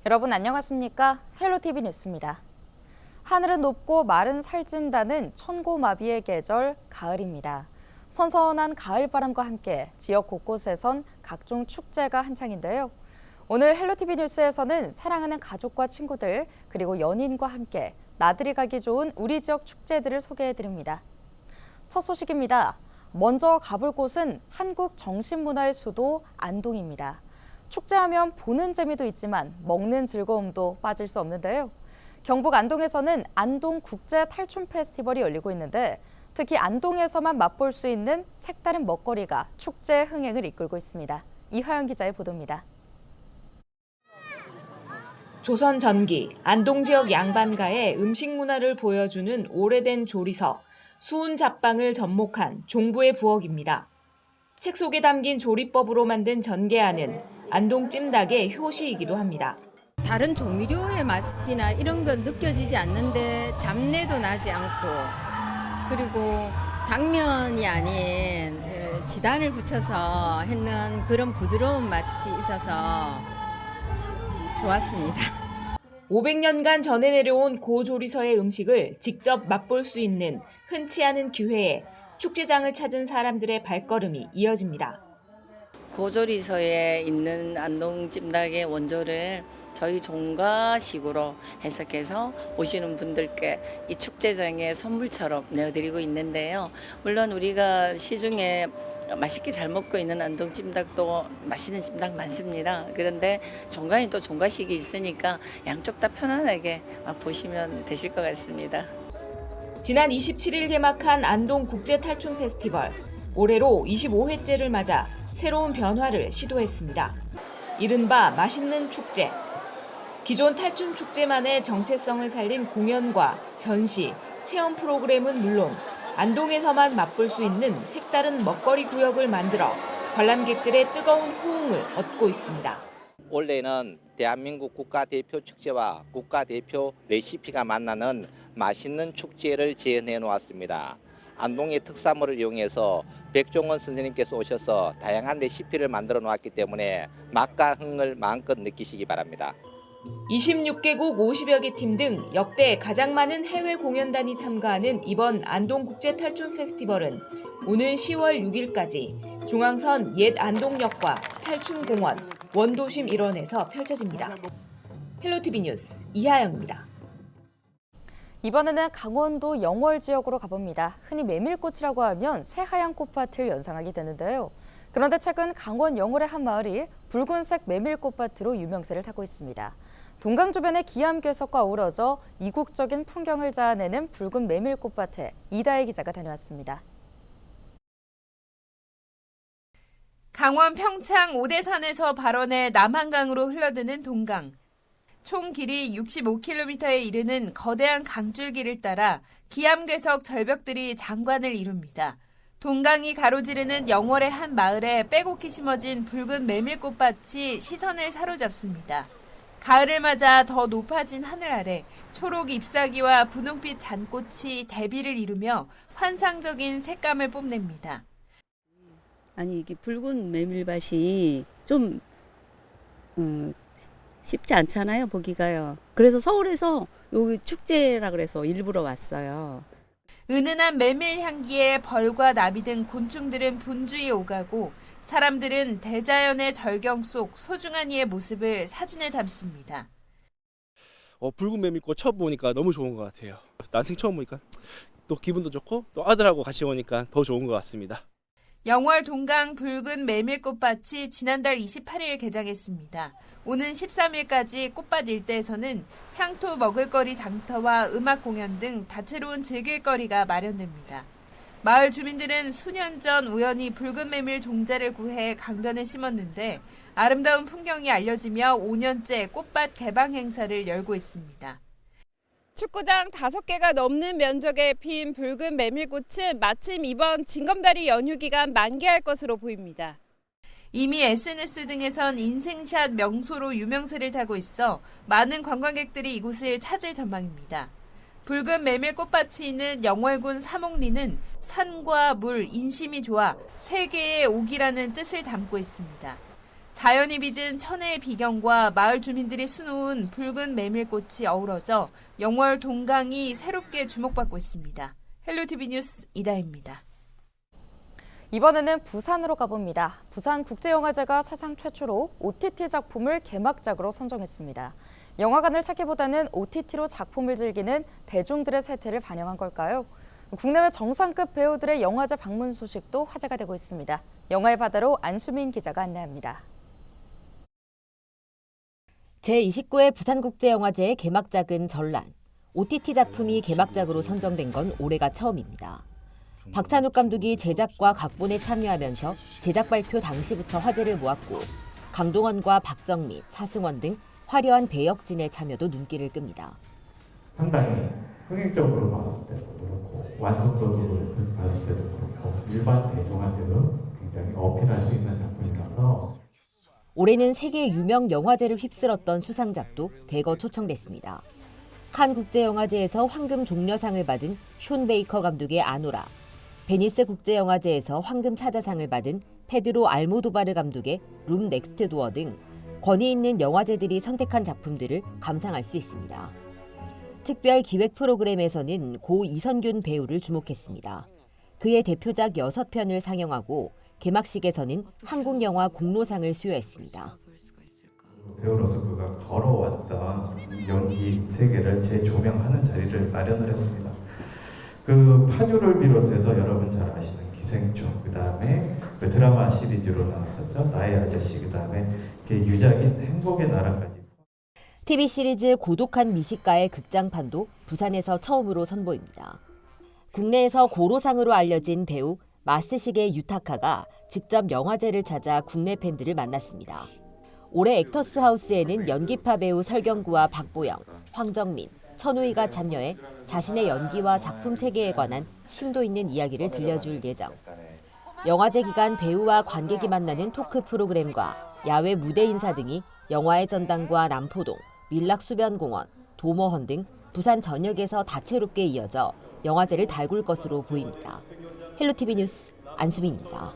여러분 안녕하십니까? 헬로티비 뉴스입니다. 하늘은 높고 마른 살찐다는 천고마비의 계절 가을입니다. 선선한 가을바람과 함께 지역 곳곳에선 각종 축제가 한창인데요. 오늘 헬로티비 뉴스에서는 사랑하는 가족과 친구들 그리고 연인과 함께 나들이 가기 좋은 우리 지역 축제들을 소개해드립니다. 첫 소식입니다. 먼저 가볼 곳은 한국 정신문화의 수도 안동입니다. 축제하면 보는 재미도 있지만 먹는 즐거움도 빠질 수 없는데요. 경북 안동에서는 안동 국제 탈춤 페스티벌이 열리고 있는데 특히 안동에서만 맛볼 수 있는 색다른 먹거리가 축제 흥행을 이끌고 있습니다. 이하영 기자의 보도입니다. 조선 전기 안동 지역 양반가의 음식 문화를 보여주는 오래된 조리서, 수운 잡방을 접목한 종부의 부엌입니다. 책 속에 담긴 조리법으로 만든 전개안은 안동 찜닭의 효시이기도 합니다. 다른 조미료의 맛이나 이런 건 느껴지지 않는데 잡내도 나지 않고 그리고 당면이 아닌 지단을 붙여서 했는 그런 부드러운 맛이 있어서 좋았습니다. 500년간 전해 내려온 고조리서의 음식을 직접 맛볼 수 있는 흔치 않은 기회에 축제장을 찾은 사람들의 발걸음이 이어집니다. 고조리서에 있는 안동 찜닭의 원조를 저희 종가식으로 해석해서 오시는 분들께 이 축제장의 선물처럼 내어드리고 있는데요. 물론 우리가 시중에 맛있게 잘 먹고 있는 안동 찜닭도 맛있는 찜닭 많습니다. 그런데 종가에 또 종가식이 있으니까 양쪽 다 편안하게 보시면 되실 것 같습니다. 지난 27일 개막한 안동 국제 탈춤 페스티벌. 올해로 25회째를 맞아 새로운 변화를 시도했습니다. 이른바 맛있는 축제. 기존 탈춤 축제만의 정체성을 살린 공연과 전시, 체험 프로그램은 물론 안동에서만 맛볼 수 있는 색다른 먹거리 구역을 만들어 관람객들의 뜨거운 호응을 얻고 있습니다. 올해는 대한민국 국가대표 축제와 국가대표 레시피가 만나는 맛있는 축제를 재현해 놓았습니다. 안동의 특산물을 이용해서 백종원 선생님께서 오셔서 다양한 레시피를 만들어 놓았기 때문에 맛과 흥을 마음껏 느끼시기 바랍니다. 26개국 50여 개 팀 등 역대 가장 많은 해외 공연단이 참가하는 이번 안동 국제 탈춤 페스티벌은 오는 10월 6일까지 중앙선 옛 안동역과 탈춤공원, 원도심 일원에서 펼쳐집니다. 헬로티비 뉴스 이하영입니다. 이번에는 강원도 영월 지역으로 가봅니다. 흔히 메밀꽃이라고 하면 새하얀 꽃밭을 연상하게 되는데요. 그런데 최근 강원 영월의 한 마을이 붉은색 메밀꽃밭으로 유명세를 타고 있습니다. 동강 주변의 기암괴석과 어우러져 이국적인 풍경을 자아내는 붉은 메밀꽃밭에 이다혜 기자가 다녀왔습니다. 강원 평창 오대산에서 발원해 남한강으로 흘러드는 동강. 총 길이 65km에 이르는 거대한 강줄기를 따라 기암괴석 절벽들이 장관을 이룹니다. 동강이 가로지르는 영월의 한 마을에 빼곡히 심어진 붉은 메밀꽃밭이 시선을 사로잡습니다. 가을을 맞아 더 높아진 하늘 아래 초록 잎사귀와 분홍빛 잔꽃이 대비를 이루며 환상적인 색감을 뽐냅니다. 아니 이게 붉은 메밀밭이 좀 쉽지 않잖아요, 보기가요. 그래서 서울에서 여기 축제라 그래서 일부러 왔어요. 은은한 메밀 향기에 벌과 나비 등 곤충들은 분주히 오가고 사람들은 대자연의 절경 속 소중한 이의 모습을 사진에 담습니다. 붉은 메밀꽃 처음 보니까 너무 좋은 것 같아요. 난생 처음 보니까 또 기분도 좋고 또 아들하고 같이 오니까 더 좋은 것 같습니다. 영월 동강 붉은 메밀꽃밭이 지난달 28일 개장했습니다. 오는 13일까지 꽃밭 일대에서는 향토 먹을거리 장터와 음악 공연 등 다채로운 즐길거리가 마련됩니다. 마을 주민들은 수년 전 우연히 붉은 메밀 종자를 구해 강변에 심었는데 아름다운 풍경이 알려지며 5년째 꽃밭 개방 행사를 열고 있습니다. 축구장 5개가 넘는 면적에 핀 붉은 메밀꽃은 마침 이번 징검다리 연휴 기간 만개할 것으로 보입니다. 이미 SNS 등에선 인생샷 명소로 유명세를 타고 있어 많은 관광객들이 이곳을 찾을 전망입니다. 붉은 메밀꽃밭이 있는 영월군 사목리는 산과 물, 인심이 좋아 세계의 옥이라는 뜻을 담고 있습니다. 자연이 빚은 천혜의 비경과 마을 주민들이 수놓은 붉은 메밀꽃이 어우러져 영월 동강이 새롭게 주목받고 있습니다. 헬로티비 뉴스 이다혜입니다. 이번에는 부산으로 가봅니다. 부산국제영화제가 사상 최초로 OTT 작품을 개막작으로 선정했습니다. 영화관을 찾기보다는 OTT로 작품을 즐기는 대중들의 세태를 반영한 걸까요? 국내외 정상급 배우들의 영화제 방문 소식도 화제가 되고 있습니다. 영화의 바다로 안수민 기자가 안내합니다. 제29회 부산국제영화제의 개막작은 전란. OTT 작품이 개막작으로 선정된 건 올해가 처음입니다. 박찬욱 감독이 제작과 각본에 참여하면서 제작 발표 당시부터 화제를 모았고 강동원과 박정미, 차승원 등 화려한 배역진의 참여도 눈길을 끕니다. 상당히 흥행적으로 봤을 때도 그렇고 완성도로 봤을 때도 그렇고 일반 대중한테도 굉장히 어필할 수 있는 작품이라서 올해는 세계 유명 영화제를 휩쓸었던 수상작도 대거 초청됐습니다. 칸 국제영화제에서 황금 종려상을 받은 숀 베이커 감독의 아노라, 베니스 국제영화제에서 황금 사자상을 받은 페드로 알모도바르 감독의 룸 넥스트 도어 등 권위 있는 영화제들이 선택한 작품들을 감상할 수 있습니다. 특별 기획 프로그램에서는 고 이선균 배우를 주목했습니다. 그의 대표작 6편을 상영하고 개막식에서는 한국영화 공로상을 수여했습니다. 배우로서 그가 걸어왔던 연기 세계를 재조명하는 자리를 마련을 했습니다. 그 파주를 비롯해서 여러분 잘 아시는 기생충, 그 다음에 그 드라마 시리즈로 나왔었죠. 나의 아저씨, 그 다음에 유작인 행복의 나라까지. TV 시리즈 고독한 미식가의 극장판도 부산에서 처음으로 선보입니다. 국내에서 고로상으로 알려진 배우 마스식의 유타카가 직접 영화제를 찾아 국내 팬들을 만났습니다. 올해 액터스 하우스에는 연기파 배우 설경구와 박보영, 황정민, 천우희가 참여해 자신의 연기와 작품 세계에 관한 심도 있는 이야기를 들려줄 예정. 영화제 기간 배우와 관객이 만나는 토크 프로그램과 야외 무대 인사 등이 영화의 전당과 남포동, 밀락수변공원, 도모헌 등 부산 전역에서 다채롭게 이어져 영화제를 달굴 것으로 보입니다. 헬로티비 뉴스 안수민입니다.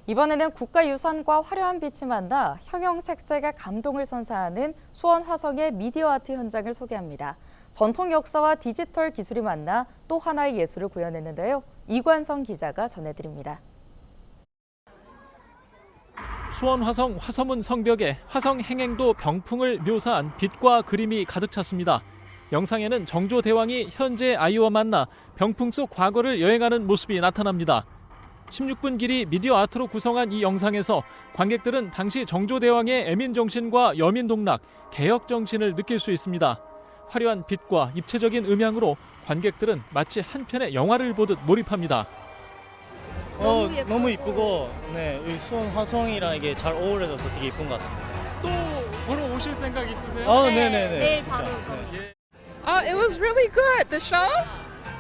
이번에는 국가유산과 화려한 빛이 만나 형형색색의 감동을 선사하는 수원 화성의 미디어 아트 현장을 소개합니다. 전통 역사와 디지털 기술이 만나 또 하나의 예술을 구현했는데요. 이관성 기자가 전해드립니다. 수원 화성 화서문 성벽에 화성 행행도 병풍을 묘사한 빛과 그림이 가득 찼습니다. 영상에는 정조대왕이 현재의 아이와 만나 병풍 속 과거를 여행하는 모습이 나타납니다. 16분 길이 미디어 아트로 구성한 이 영상에서 관객들은 당시 정조대왕의 애민정신과 여민동락, 개혁정신을 느낄 수 있습니다. 화려한 빛과 입체적인 음향으로 관객들은 마치 한 편의 영화를 보듯 몰입합니다. 너무 이쁘고 이 수원 화성이랑 이게 잘 어우러져서 되게 이쁜 것 같습니다. 또 보러 오실 생각 있으세요? 네네네. 내일 바로 올 네. It was really good. The show?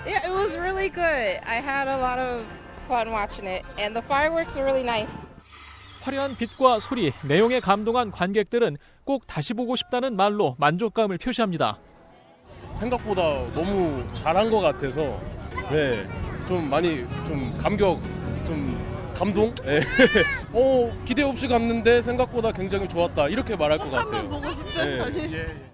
Yeah, it was really good. I had a lot of fun watching it, and the fireworks were really nice. 화려한 빛과 소리, 내용에 감동한 관객들은 꼭 다시 보고 싶다는 말로 만족감을 표시합니다. 생각보다 너무 잘한 것 같아서 좀 많이 감동? 기대 없이 갔는데 생각보다 굉장히 좋았다 이렇게 말할 것 같아요. 한번 보고 싶은 사실.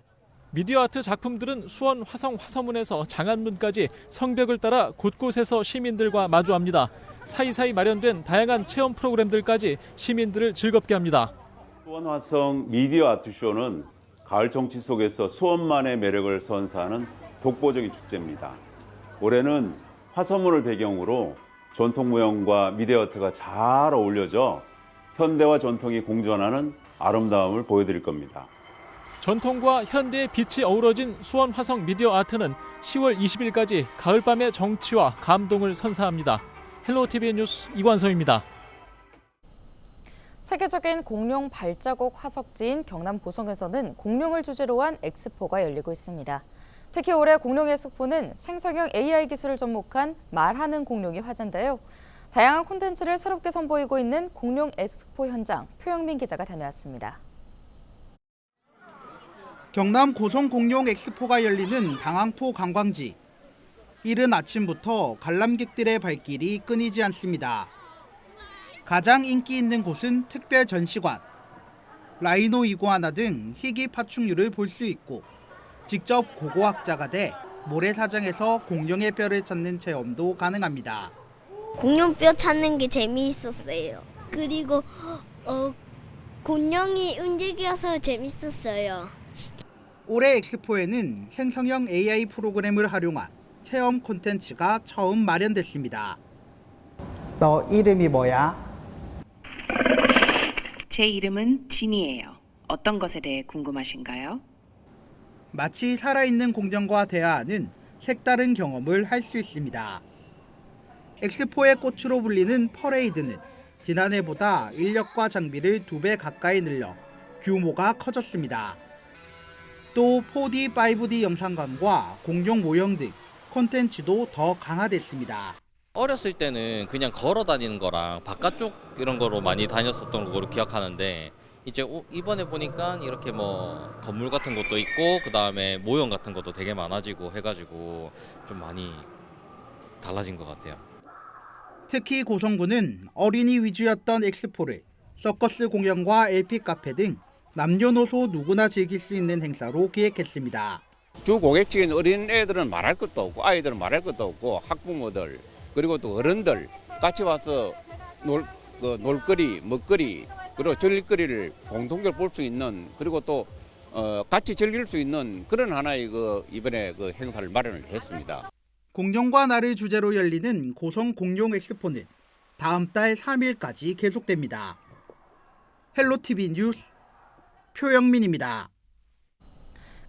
미디어 아트 작품들은 수원 화성 화서문에서 장안문까지 성벽을 따라 곳곳에서 시민들과 마주합니다. 사이사이 마련된 다양한 체험 프로그램들까지 시민들을 즐겁게 합니다. 수원 화성 미디어 아트쇼는 가을 정치 속에서 수원만의 매력을 선사하는 독보적인 축제입니다. 올해는 화서문을 배경으로 전통 무용과 미디어 아트가 잘 어울려져 현대와 전통이 공존하는 아름다움을 보여드릴 겁니다. 전통과 현대의 빛이 어우러진 수원 화성 미디어 아트는 10월 20일까지 가을밤의 정취와 감동을 선사합니다. 헬로티비 뉴스 이관성입니다. 세계적인 공룡 발자국 화석지인 경남 고성에서는 공룡을 주제로 한 엑스포가 열리고 있습니다. 특히 올해 공룡 엑스포는 생성형 AI 기술을 접목한 말하는 공룡이 화제인데요. 다양한 콘텐츠를 새롭게 선보이고 있는 공룡 엑스포 현장, 표영민 기자가 다녀왔습니다. 경남 고성 공룡 엑스포가 열리는 당항포 관광지. 이른 아침부터 관람객들의 발길이 끊이지 않습니다. 가장 인기 있는 곳은 특별 전시관. 라이노 이구아나 등 희귀 파충류를 볼 수 있고 직접 고고학자가 돼 모래사장에서 공룡의 뼈를 찾는 체험도 가능합니다. 공룡뼈 찾는 게 재미있었어요. 그리고 공룡이 움직여서 재밌었어요. 올해 엑스포에는 생성형 AI 프로그램을 활용한 체험 콘텐츠가 처음 마련됐습니다. 너 이름이 뭐야? 제 이름은 진이에요. 어떤 것에 대해 궁금하신가요? 마치 살아있는 공룡과 대화하는 색다른 경험을 할 수 있습니다. 엑스포의 꽃으로 불리는 퍼레이드는 지난해보다 인력과 장비를 2배 가까이 늘려 규모가 커졌습니다. 또 4D, 5D 영상관과 공룡 모형 등 콘텐츠도 더 강화됐습니다. 어렸을 때는 그냥 걸어 다니는 거랑 바깥쪽 이런 거로 많이 다녔었던 거로 기억하는데 이제 이번에 보니까 이렇게 뭐 건물 같은 것도 있고 그 다음에 모형 같은 것도 되게 많아지고 해가지고 좀 많이 달라진 것 같아요. 특히 고성군은 어린이 위주였던 엑스포를 서커스 공연과 LP 카페 등 남녀노소 누구나 즐길 수 있는 행사로 기획했습니다. 주 고객층인 어린 애들은 말할 것도 없고 아이들은 말할 것도 없고 학부모들 그리고 또 어른들 같이 와서 놀거리, 먹거리 그리고 즐길거리를 공동적으로 볼 수 있는 그리고 또 같이 즐길 수 있는 그런 하나의 이번에 행사를 마련을 했습니다. 공룡과 나를 주제로 열리는 고성 공룡 엑스포는 다음 달 3일까지 계속됩니다. 헬로티비 뉴스 표영민입니다.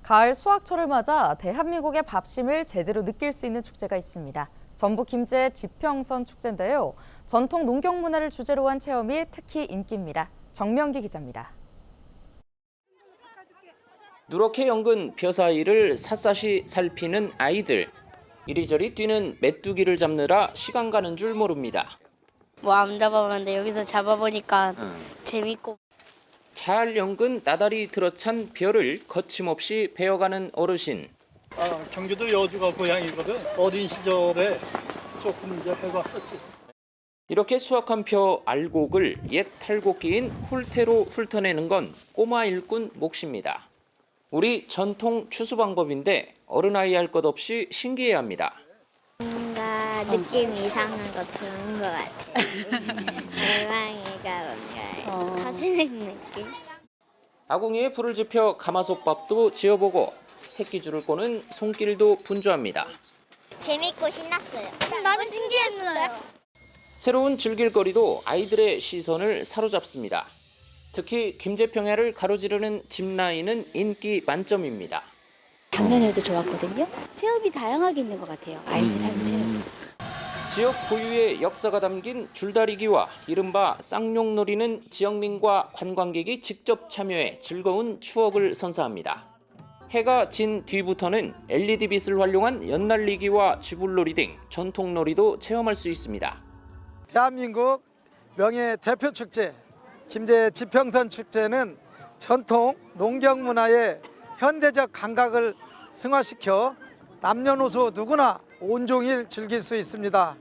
가을 수확철을 맞아 대한민국의 밥심을 제대로 느낄 수 있는 축제가 있습니다. 전북 김제 지평선 축제인데요. 전통 농경 문화를 주제로 한 체험이 특히 인기입니다. 정명기 기자입니다. 누렇게 연근 벼 사이를 샅샅이 살피는 아이들. 이리저리 뛰는 메뚜기를 잡느라 시간 가는 줄 모릅니다. 뭐 안 잡아봤는데 여기서 잡아보니까 재밌고. 잘 연근 나다리 들어찬 벼를 거침없이 베어가는 어르신. 경기도 여주가 고향이거든. 어린 시절에 조금 이제 해봤었지. 이렇게 수확한 벼 알곡을 옛 탈곡기인 홀대로 훑어내는 건 꼬마 일꾼 몫입니다. 우리 전통 추수 방법인데 어른아이 할 것 없이 신기해합니다. 뭔가 느낌 이상한 거 좋은 것 같아요. 대왕이가 뭔가 터지는 느낌. 아궁이에 불을 지펴 가마솥밥도 지어보고 새끼줄을 꼬는 손길도 분주합니다. 재밌고 신났어요. 나도 신기했어요. 새로운 즐길거리도 아이들의 시선을 사로잡습니다. 특히 김제평야를 가로지르는 짚라인은 인기 만점입니다. 작년에도 좋았거든요. 체험이 다양하게 있는 것 같아요. 아이들 하는 체험. 지역 고유의 역사가 담긴 줄다리기와 이른바 쌍용놀이는 지역민과 관광객이 직접 참여해 즐거운 추억을 선사합니다. 해가 진 뒤부터는 LED 빛을 활용한 연날리기와 쥐불놀이 등 전통놀이도 체험할 수 있습니다. 대한민국 명예 대표 축제 김제 지평선 축제는 전통 농경 문화의 현대적 감각을 승화시켜 남녀노소 누구나 온종일 즐길 수 있습니다.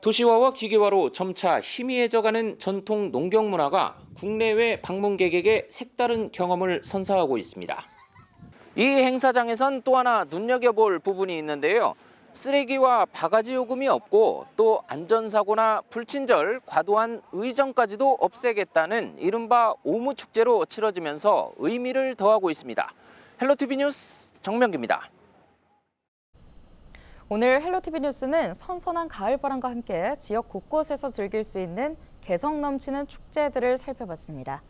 도시화와 기계화로 점차 희미해져가는 전통 농경 문화가 국내외 방문객에게 색다른 경험을 선사하고 있습니다. 이 행사장에선 또 하나 눈여겨볼 부분이 있는데요. 쓰레기와 바가지 요금이 없고 또 안전사고나 불친절, 과도한 의정까지도 없애겠다는 이른바 오무축제로 치러지면서 의미를 더하고 있습니다. 헬로티비 뉴스 정명기입니다. 오늘 헬로티비 뉴스는 선선한 가을바람과 함께 지역 곳곳에서 즐길 수 있는 개성 넘치는 축제들을 살펴봤습니다.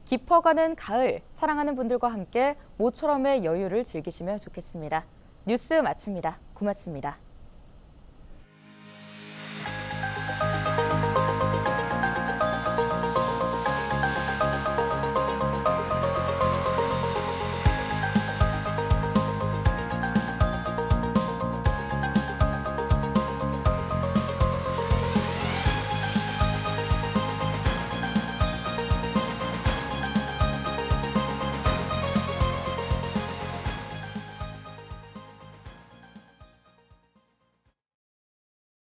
깊어가는 가을, 사랑하는 분들과 함께 모처럼의 여유를 즐기시면 좋겠습니다. 뉴스 마칩니다. 고맙습니다.